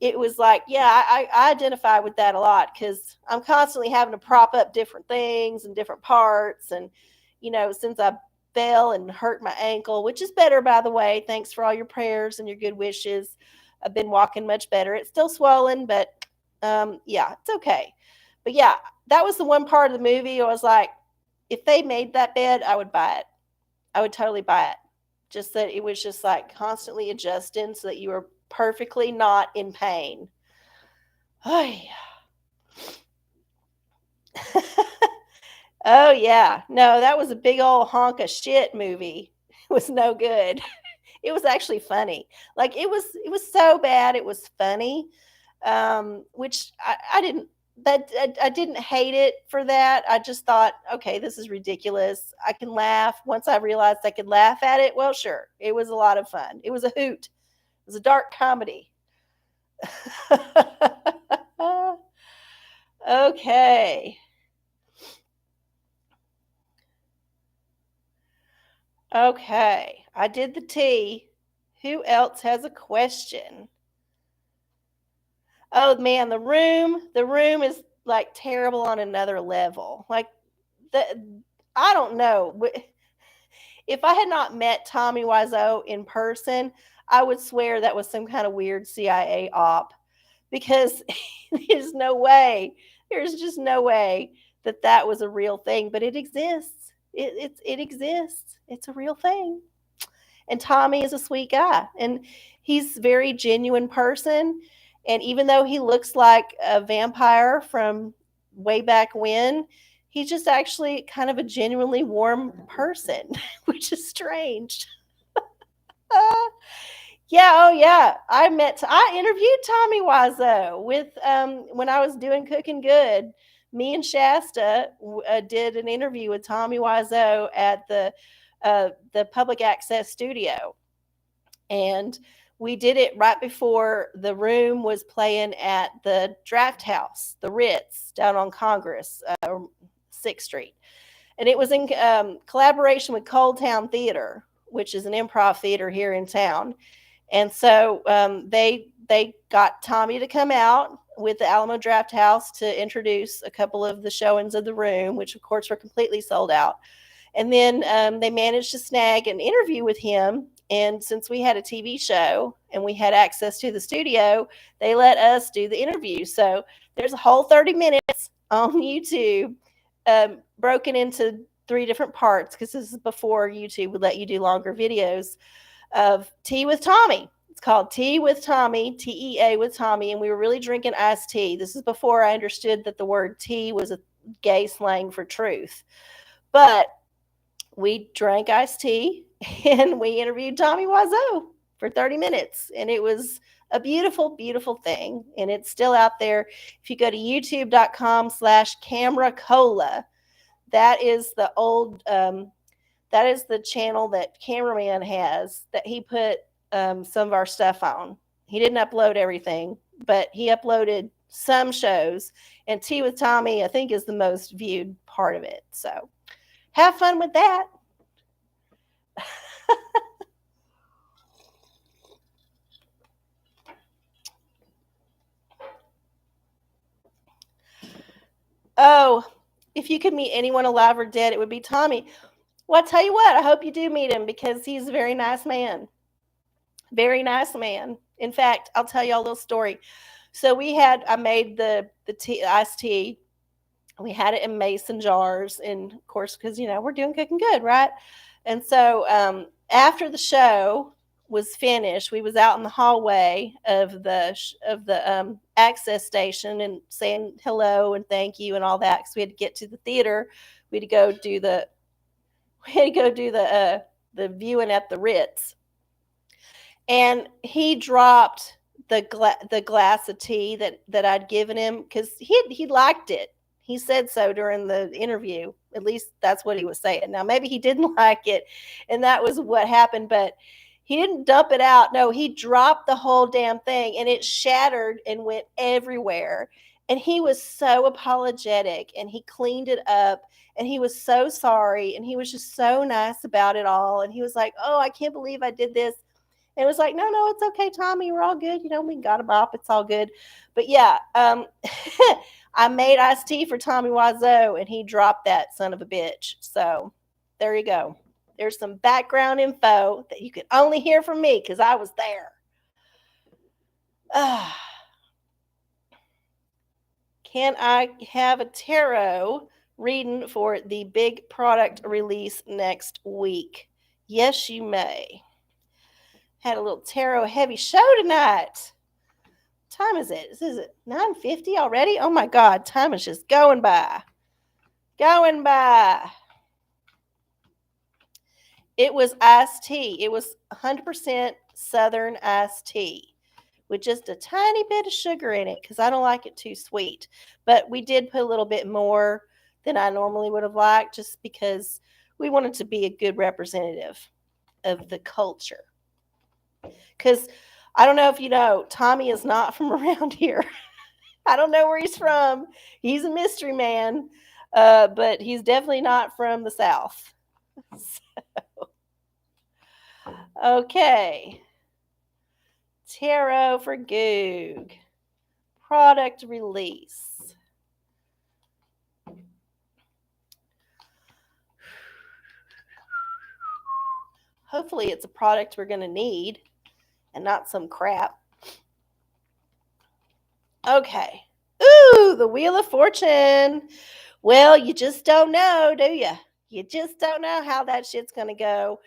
it was like, yeah, I identify with that a lot because I'm constantly having to prop up different things and different parts. And, since I fell and hurt my ankle, which is better, by the way, thanks for all your prayers and your good wishes. I've been walking much better. It's still swollen, but yeah, it's okay. But yeah, that was the one part of the movie I was like, if they made that bed, I would buy it. I would totally buy it. Just that it was just like constantly adjusting so that you were perfectly not in pain. Oh, yeah. Oh, yeah. No, that was a big old honk of shit movie. It was no good. It was actually funny. Like it was so bad it was funny. Which I didn't I didn't hate it for that. I just thought, okay, this is ridiculous. I can laugh. Once I realized I could laugh at it, well, sure. It was a lot of fun. It was a hoot. It was a dark comedy. Okay. Okay. I did the tea. Who else has a question? Oh man, the room is like terrible on another level. Like I don't know. If I had not met Tommy Wiseau in person, I would swear that was some kind of weird CIA op because there's just no way that was a real thing, but it exists. It exists. It's a real thing. And Tommy is a sweet guy, and he's a very genuine person. And even though he looks like a vampire from way back when, he's just actually kind of a genuinely warm person, which is strange. Yeah, oh yeah. I interviewed Tommy Wiseau with when I was doing Cooking Good. Me and Shasta did an interview with Tommy Wiseau at the public access studio, and we did it right before The Room was playing at the Draft House, the Ritz down on Congress, 6th Street, and it was in collaboration with Cold Town Theater, which is an improv theater here in town. And so they got Tommy to come out with the Alamo Draft House to introduce a couple of the showings of The Room, which of course were completely sold out. And then they managed to snag an interview with him. And since we had a TV show and we had access to the studio, they let us do the interview. So there's a whole 30 minutes on YouTube, broken into 3 different parts, because this is before YouTube would let you do longer videos, of Tea with Tommy. It's called Tea with Tommy, TEA with Tommy, and we were really drinking iced tea. This is before I understood that the word tea was a gay slang for truth. But we drank iced tea and we interviewed Tommy Wiseau for 30 minutes, and it was a beautiful, beautiful thing. And it's still out there. If you go to youtube.com/cameracola, that is the old that is the channel that cameraman has that he put some of our stuff on. He didn't upload everything, but he uploaded some shows. And Tea with Tommy, I think, is the most viewed part of it. So have fun with that. Oh, if you could meet anyone alive or dead, it would be Tommy. Well, I tell you what, I hope you do meet him because he's a very nice man. Very nice man. In fact, I'll tell you a little story. So I made the iced tea. We had it in mason jars, and of course, because we're doing Cooking Good, right? And so after the show was finished, we was out in the hallway of the access station and saying hello and thank you and all that, because we had to get to the theater. We had to go do the viewing at the Ritz, and he dropped the glass of tea that I'd given him, because he liked it. He said so during the interview. At least that's what he was saying. Now maybe he didn't like it, and that was what happened. But He didn't dump it out. No, he dropped the whole damn thing and it shattered and went everywhere. And he was so apologetic and he cleaned it up and he was so sorry and he was just so nice about it all. And he was like, "Oh, I can't believe I did this." And it was like, "No, no, it's okay, Tommy. We're all good. We got a bop. It's all good." But yeah, I made iced tea for Tommy Wiseau and he dropped that son of a bitch. So there you go. There's some background info that you could only hear from me because I was there. Can I have a tarot reading for the big product release next week? Yes, you may. Had a little tarot heavy show tonight. What time is it? Is it 9:50 already? Oh my God, time is just going by. Going by. It was iced tea. It was 100% Southern iced tea with just a tiny bit of sugar in it because I don't like it too sweet. But we did put a little bit more than I normally would have liked just because we wanted to be a good representative of the culture. Because I don't know if you know, Tommy is not from around here. I don't know where he's from. He's a mystery man, but he's definitely not from the South. So, okay. Tarot for Goog. Product release. Hopefully it's a product we're going to need and not some crap. Okay. Ooh, the Wheel of Fortune. Well, you just don't know, do you? You just don't know how that shit's going to go.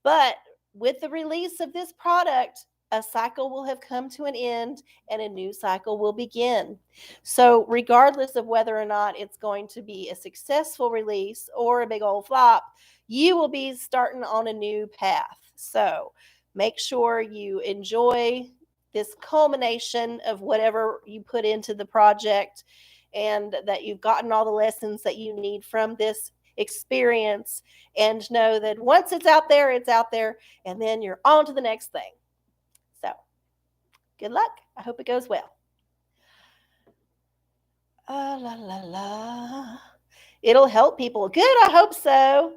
But with the release of this product, a cycle will have come to an end and a new cycle will begin. So regardless of whether or not it's going to be a successful release or a big old flop, you will be starting on a new path. So make sure you enjoy this culmination of whatever you put into the project and that you've gotten all the lessons that you need from this experience, and know that once it's out there, and then you're on to the next thing. So good luck. I hope it goes well. La la la. It'll help people. Good, I hope so.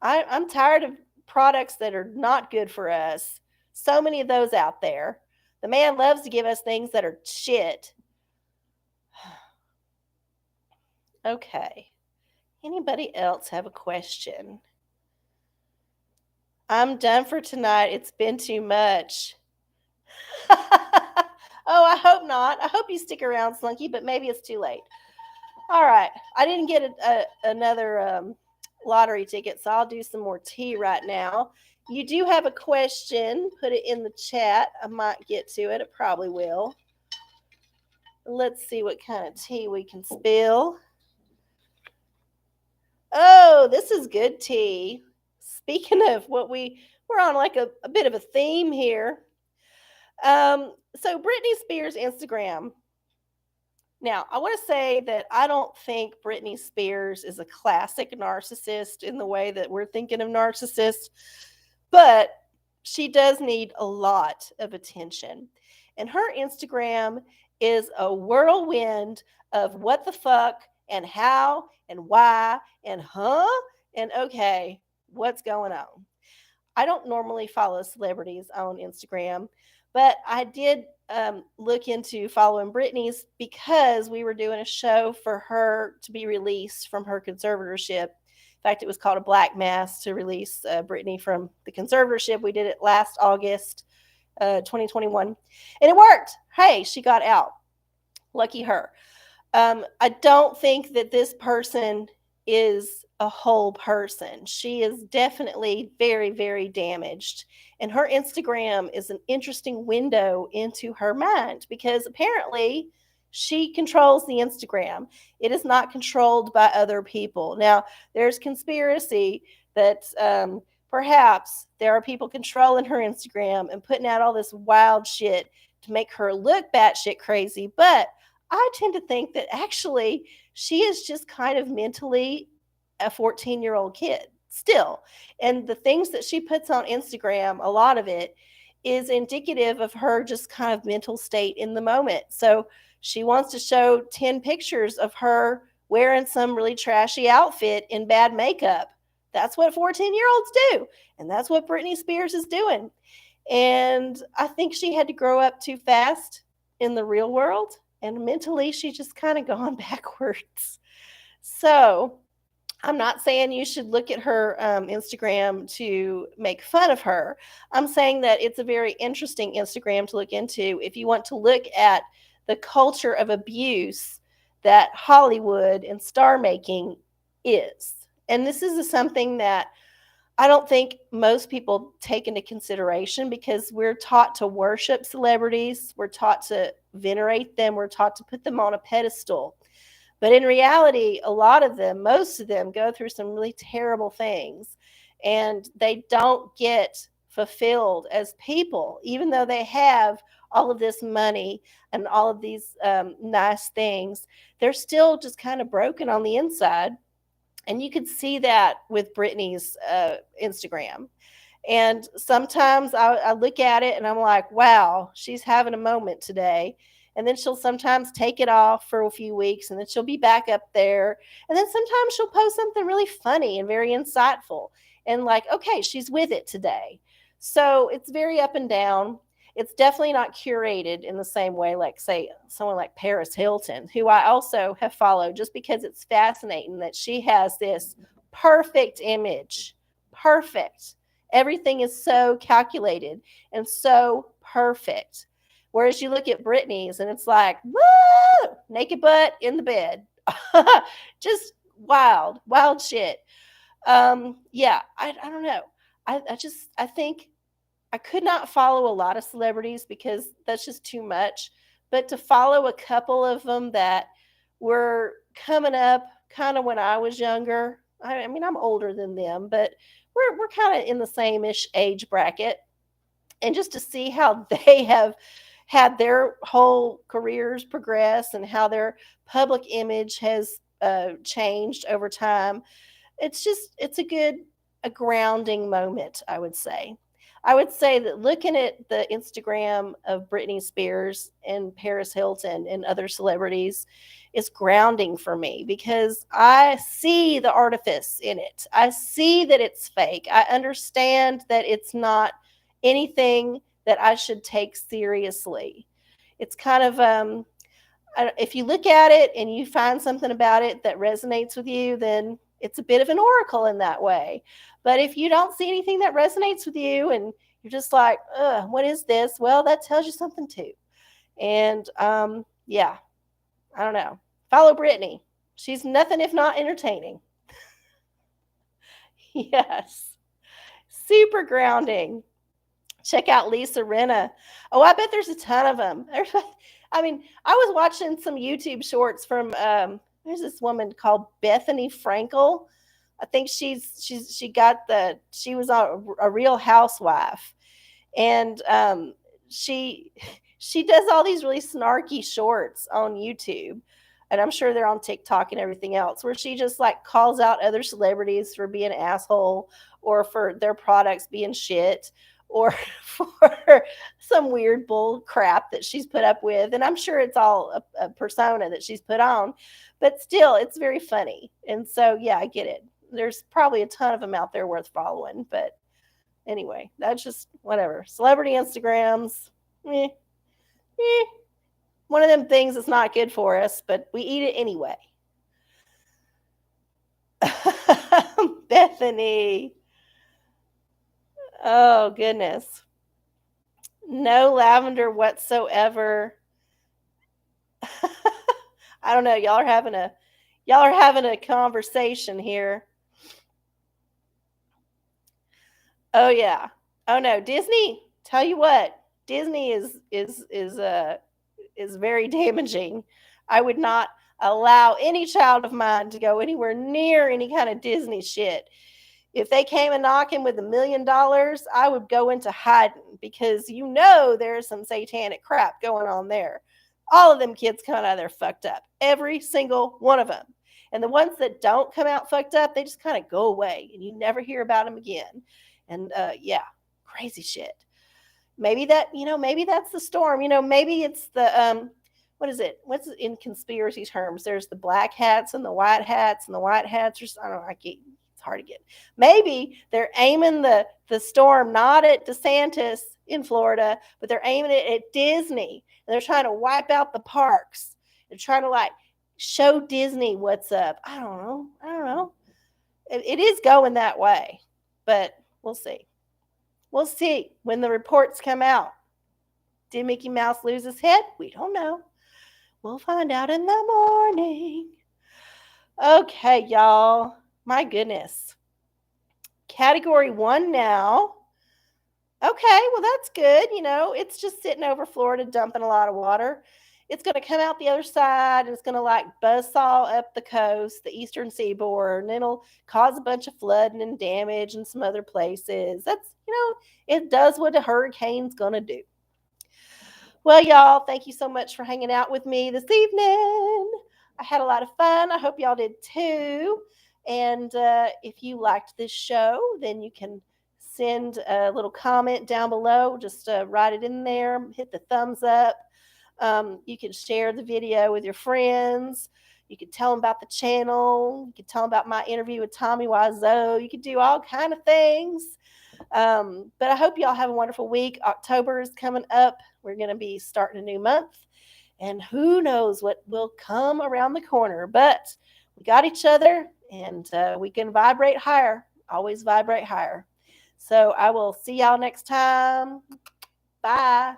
I'm tired of products that are not good for us. So many of those out there. The man loves to give us things that are shit. Okay. Anybody else have a question? I'm done for tonight. It's been too much. Oh, I hope not. I hope you stick around, Slunky, but maybe it's too late. All right. I didn't get another lottery ticket, so I'll do some more tea right now. You do have a question. Put it in the chat. I might get to it. It probably will. Let's see what kind of tea we can spill. Oh, this is good tea. Speaking of what we're on like a bit of a theme here. So Britney Spears' Instagram. Now, I want to say that I don't think Britney Spears is a classic narcissist in the way that we're thinking of narcissists, but she does need a lot of attention. And her Instagram is a whirlwind of what the fuck and how and why and and okay, what's going on. I don't normally follow celebrities on Instagram, but I did look into following Britney's because we were doing a show for her to be released from her conservatorship. In fact, it was called a Black Mass to release Britney from the conservatorship. We did it last August 2021, and it worked. Hey, she got out. Lucky her. I don't think that this person is a whole person. She is definitely very, very damaged. And her Instagram is an interesting window into her mind because apparently she controls the Instagram. It is not controlled by other people. Now, there's conspiracy that perhaps there are people controlling her Instagram and putting out all this wild shit to make her look batshit crazy. But I tend to think that actually she is just kind of mentally a 14-year-old kid. still. And the things that she puts on Instagram, a lot of it is indicative of her just kind of mental state in the moment. So she wants to show 10 pictures of her wearing some really trashy outfit in bad makeup. That's what 14-year-olds do. And that's what Britney Spears is doing. And I think she had to grow up too fast in the real world. And mentally, she just kind of gone backwards. So I'm not saying you should look at her Instagram to make fun of her. I'm saying that it's a very interesting Instagram to look into if you want to look at the culture of abuse that Hollywood and star making is. And this is something that I don't think most people take into consideration because we're taught to worship celebrities, we're taught to venerate them, we're taught to put them on a pedestal. But in reality, a lot of them, most of them, go through some really terrible things and they don't get fulfilled as people, even though they have all of this money and all of these nice things. They're still just kind of broken on the inside. And you could see that with Britney's Instagram. And sometimes I look at it and I'm like, wow, she's having a moment today. And then she'll sometimes take it off for a few weeks and then she'll be back up there. And then sometimes she'll post something really funny and very insightful. And like, okay, she's with it today. So it's very up and down. It's definitely not curated in the same way, like, say, someone like Paris Hilton, who I also have followed just because it's fascinating that she has this perfect image. Perfect. Everything is so calculated and so perfect. Whereas you look at Britney's and it's like, woo, naked butt in the bed. Just wild, wild shit. Yeah, I don't know. I think I could not follow a lot of celebrities because that's just too much. But to follow a couple of them that were coming up kind of when I was younger, I mean, I'm older than them, but we're kind of in the same-ish age bracket. And just to see how they have had their whole careers progress and how their public image has changed over time, it's a grounding moment, I would say. I would say that looking at the Instagram of Britney Spears and Paris Hilton and other celebrities is grounding for me because I see the artifice in it. I see that it's fake. I understand that it's not anything that I should take seriously. It's kind of if you look at it and you find something about it that resonates with you, then it's a bit of an oracle in that way. But if you don't see anything that resonates with you and you're just like, what is this? Well, that tells you something too. And yeah, I don't know. Follow Britney. She's nothing if not entertaining. Yes. Super grounding. Check out Lisa Rinna. Oh, I bet there's a ton of them. I mean, I was watching some YouTube shorts from there's this woman called Bethany Frankel. I think she was a Real Housewife, and she does all these really snarky shorts on YouTube, and I'm sure they're on TikTok and everything else, where she just like calls out other celebrities for being an asshole or for their products being shit or for some weird bull crap that she's put up with. And I'm sure it's all a persona that she's put on, but still, it's very funny. And so, yeah, I get it. There's probably a ton of them out there worth following. But anyway, that's just whatever. Celebrity Instagrams, one of them things that's not good for us, but we eat it anyway. Bethany. Oh, goodness. No lavender whatsoever. I don't know. Y'all are having a conversation here. Oh yeah. Oh no, Disney. Tell you what, Disney is very damaging. I would not allow any child of mine to go anywhere near any kind of Disney shit. If they came and knocking with $1 million, I would go into hiding because there's some satanic crap going on there. All of them kids coming out of there fucked up. Every single one of them. And the ones that don't come out fucked up, they just kind of go away and you never hear about them again. And yeah, crazy shit. Maybe that, maybe that's the storm. Maybe it's the what is it? What's it in conspiracy terms? There's the black hats and the white hats, and the white hats are, I don't know, it's hard to get. Maybe they're aiming the storm not at DeSantis in Florida, but they're aiming it at Disney. And they're trying to wipe out the parks. They're trying to like show Disney what's up. I don't know. It is going that way, but we'll see. We'll see when the reports come out. Did Mickey Mouse lose his head? We don't know. We'll find out in the morning. Okay, y'all. My goodness. Category 1 now. Okay, well, that's good. It's just sitting over Florida dumping a lot of water. It's going to come out the other side and it's going to like buzzsaw up the coast, the eastern seaboard, and it'll cause a bunch of flooding and damage in some other places. That's, it does what a hurricane's going to do. Well, y'all, thank you so much for hanging out with me this evening. I had a lot of fun. I hope y'all did too. And if you liked this show, then you can send a little comment down below. Just write it in there, hit the thumbs up. You can share the video with your friends. You can tell them about the channel. You can tell them about my interview with Tommy Wiseau. You can do all kind of things. But I hope y'all have a wonderful week. October is coming up. We're going to be starting a new month. And who knows what will come around the corner. But we got each other and we can vibrate higher. Always vibrate higher. So I will see y'all next time. Bye.